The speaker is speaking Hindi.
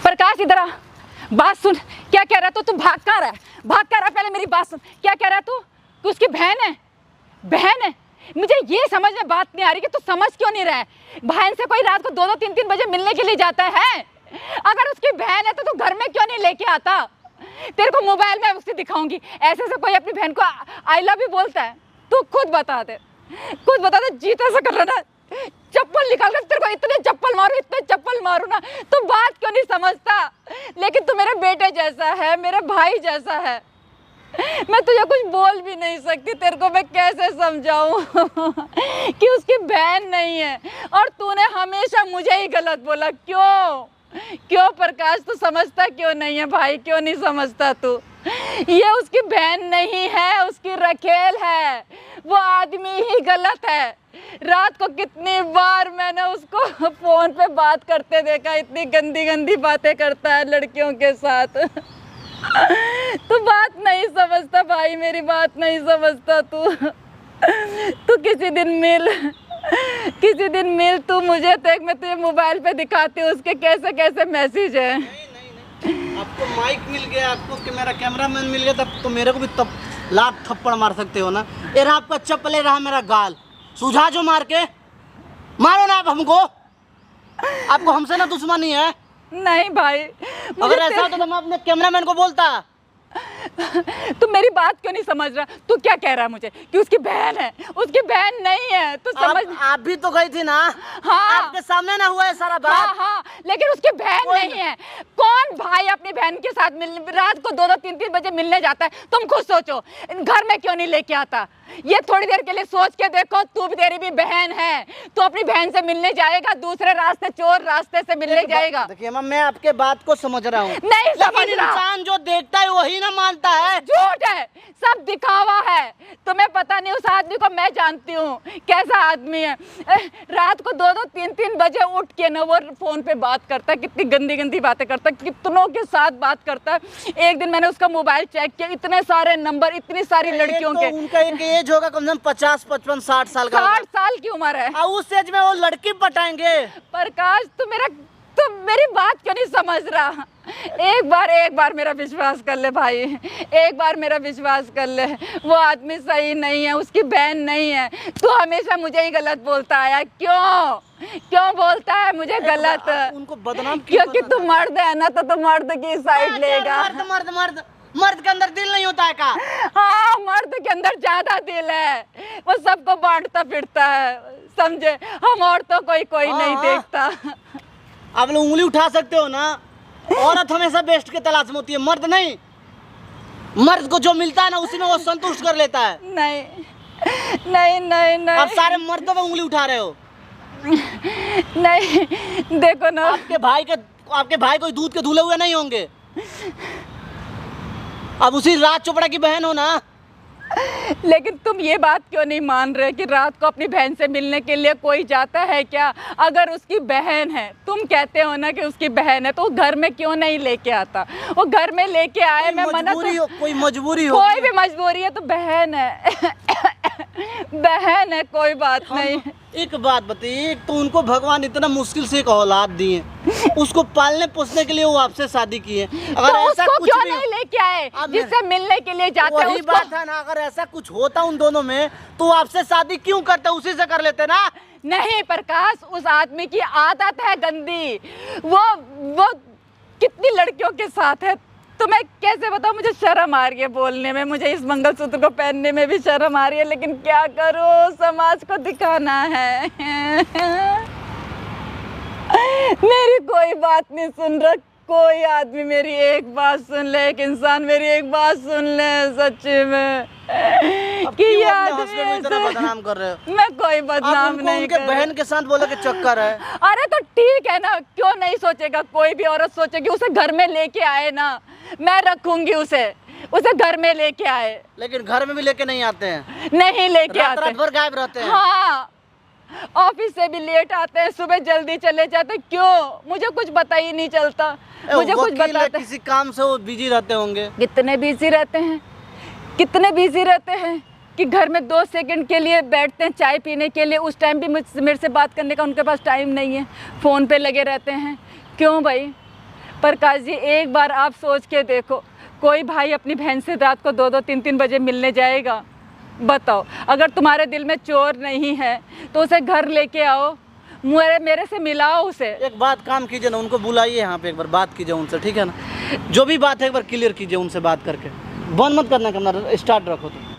प्रकाश इधर आ, बात सुन। क्या कह रहा तू भाग कहाँ रहा है? भाग कहाँ रहा है? पहले मेरी बात सुन। क्या कह रहा तू कि उसकी बहन है? बहन है? मुझे ये समझ में बात नहीं आ रही कि तू समझ क्यों नहीं रहा है। बहन से कोई रात को 2-2 3-3 बजे मिलने के लिए जाता है? अगर उसकी बहन है तो तू घर में क्यों नहीं लेके आता? तेरे को मोबाइल में उससे दिखाऊंगी। ऐसे से कोई अपनी बहन को आई लव यू बोलता है? तू खुद बता दे, खुद बता दे। जीते से कर रहा ना, चप्पल निकाल कर तेरे को इतने चप्पल मारू ना, तू बात क्यों नहीं समझता? लेकिन तू मेरे बेटे जैसा है, मेरे भाई जैसा है। मैं तुझे कुछ बोल भी नहीं सकती। तेरे को मैं कैसे समझाऊं कि उसकी बहन नहीं है और तूने हमेशा मुझे ही गलत बोला। क्यों प्रकाश, तू समझता क्यों नहीं है भाई? क्यों नहीं समझता तू? ये उसकी बहन नहीं है, उसकी रखेल है। वो आदमी ही गलत है। रात को कितनी बार मैंने उसको फोन पे बात करते देखा, इतनी गंदी गंदी बातें करता है लड़कियों के साथ। तू बात नहीं समझता भाई, मेरी बात नहीं समझता तू किसी दिन मिल तू मुझे। देख मैं तुझे मोबाइल पे दिखाती हूँ उसके कैसे कैसे मैसेज है। नहीं, आपको माइक मिल गया, आपको कि मेरा कैमरामैन मिल गया, तब तो मेरे को भी तब लात थप्पड़ मार सकते हो ना। ये रहा आपका चप्पल, ये रहा मेरा गाल। सुझा जो मार के मारो ना आप हमको। आपको हमसे ना दुश्मनी है? नहीं भाई, अगर ऐसा होता तो मैं अपने कैमरामैन को बोलता। तू मेरी बात क्यों नहीं समझ रहा? तू क्या कह रहा है मुझे कि उसकी बहन है? उसकी बहन नहीं है, तू समझ। आप भी तो गई थी ना। हाँ, आपके सामने ना हुआ है सारा बात। हाँ, लेकिन उसकी बहन नहीं है। कौन भाई अपनी बहन के साथ रात को 2-2 3-3 बजे मिलने जाता है? तुम खुद सोचो, घर में क्यों नहीं लेके आता? ये थोड़ी देर के लिए सोच के देखो, तू भी, तेरी भी बहन है। तू अपनी बहन से मिलने जाएगा, दूसरे रास्ते, चोर रास्ते से मिलने जाएगा। देखिए मैम, मैं आपके बात को समझ रहा हूँ, नहीं समझ रहा। इंसान जो देखता है वही ना मानता है। झूठ है, सब दिखावा है। तुम्हें पता नहीं, उस आदमी को मैं जानती हूँ कैसा आदमी है। रात को 2-2 3-3 बजे उठ के ना वो फोन पे बात करता है, कितनी गंदी गंदी बातें करता है, कितनों के साथ बात करता है। एक दिन मैंने उसका मोबाइल चेक किया, इतने सारे नंबर, इतनी सारी लड़कियों के। उनका एक एज होगा कम से कम 50, 55, 60 साल का। 60 साल की उम्र है। उस एज में वो लड़की पटाएंगे। प्रकाश, तू मेरी बात क्यों नहीं समझ रहा? एक बार मेरा विश्वास कर ले भाई, एक बार मेरा विश्वास कर ले। वो आदमी सही नहीं है, उसकी बहन नहीं है। तू हमेशा मुझे ही गलत बोलता आया। क्यों बोलता है मुझे गलत? उनको बदनाम क्योंकि तू मर्द है ना, तो तू मर्द की साइड लेगा। मर्द के अंदर दिल नहीं होता है का? हाँ, मर्द के अंदर ज्यादा दिल है। वो सबको बांटता फिरता है, समझे? हम औरतों को कोई नहीं देखता। आप लोग उंगली उठा सकते हो ना। औरत हमेशा बेस्ट के तलाश में होती है, मर्द नहीं। मर्द को जो मिलता है ना उसी में वो संतुष्ट कर लेता है। नहीं। आप सारे मर्दों पे उंगली उठा रहे हो। नहीं, देखो ना, आपके भाई कोई दूध के धुले हुए नहीं होंगे। अब उसी राज चोपड़ा की बहन हो ना। लेकिन तुम ये बात क्यों नहीं मान रहे कि रात को अपनी बहन से मिलने के लिए कोई जाता है क्या? अगर उसकी बहन है, तुम कहते हो ना कि उसकी बहन है, तो वो घर में क्यों नहीं लेके आता? वो घर में लेके आए, मैं मना तो, कोई मजबूरी हो, कोई भी मजबूरी है तो बहन है। बहन है, कोई बात नहीं। एक बात बताइए, एक तो उनको भगवान इतना मुश्किल से एक औलाद दिए, उसको पालने पोसने के लिए वो आपसे शादी की है। अगर तो ऐसा उसको कुछ क्यों नहीं लेके आए जिससे मिलने के लिए जाते हैं? वही बात है ना, अगर ऐसा कुछ होता उन दोनों में तो आपसे शादी क्यों करते? उसी से कर लेते ना। नहीं प्रकाश, उस आदमी की आदत है गंदी। वो कितनी लड़कियों के साथ है, तो मैं कैसे बताऊं? मुझे शर्म आ रही है बोलने में, मुझे इस मंगलसूत्र को पहनने में भी शर्म आ रही है, लेकिन क्या करूं, समाज को दिखाना है। मेरी कोई बात नहीं सुन रहा कोई आदमी। मेरी एक बात सुन ले, एक इंसान मेरी एक बात सुन ले, सच्ची में कि ये आदमी बदनाम कर रहे हो। मैं कोई बदनाम नहीं कर रही। बहन के साथ बोले कि चक्कर है। अरे तो ठीक है ना, क्यों नहीं सोचेगा? कोई भी औरत सोचेगी, उसे घर में लेके आए ना, मैं रखूंगी उसे घर में लेके आए। लेकिन घर में भी लेके नहीं आते हैं। नहीं लेके आते, रात भर गायब रहते हैं। हाँ, ऑफिस से भी लेट आते हैं, सुबह जल्दी चले जाते हैं। क्यों? मुझे कुछ पता ही नहीं चलता। मुझे कुछ बताते, किसी काम से वो बिजी रहते होंगे। कितने बिजी रहते हैं कि घर में 2 सेकंड के लिए बैठते हैं चाय पीने के लिए, उस टाइम भी मेरे से बात करने का उनके पास टाइम नहीं है, फ़ोन पे लगे रहते हैं। क्यों भाई? प्रकाश जी, एक बार आप सोच के देखो, कोई भाई अपनी बहन से रात को 2-2, 3-3 बजे मिलने जाएगा? बताओ। अगर तुम्हारे दिल में चोर नहीं है तो उसे घर लेके आओ, मेरे से मिलाओ उसे। एक बात काम कीजिए ना, उनको बुलाइए यहाँ पे, एक बार बात कीजिए उनसे, ठीक है ना? जो भी बात है एक बार क्लियर कीजिए उनसे बात करके, बंद मत करना कैमरा, स्टार्ट रखो तुम।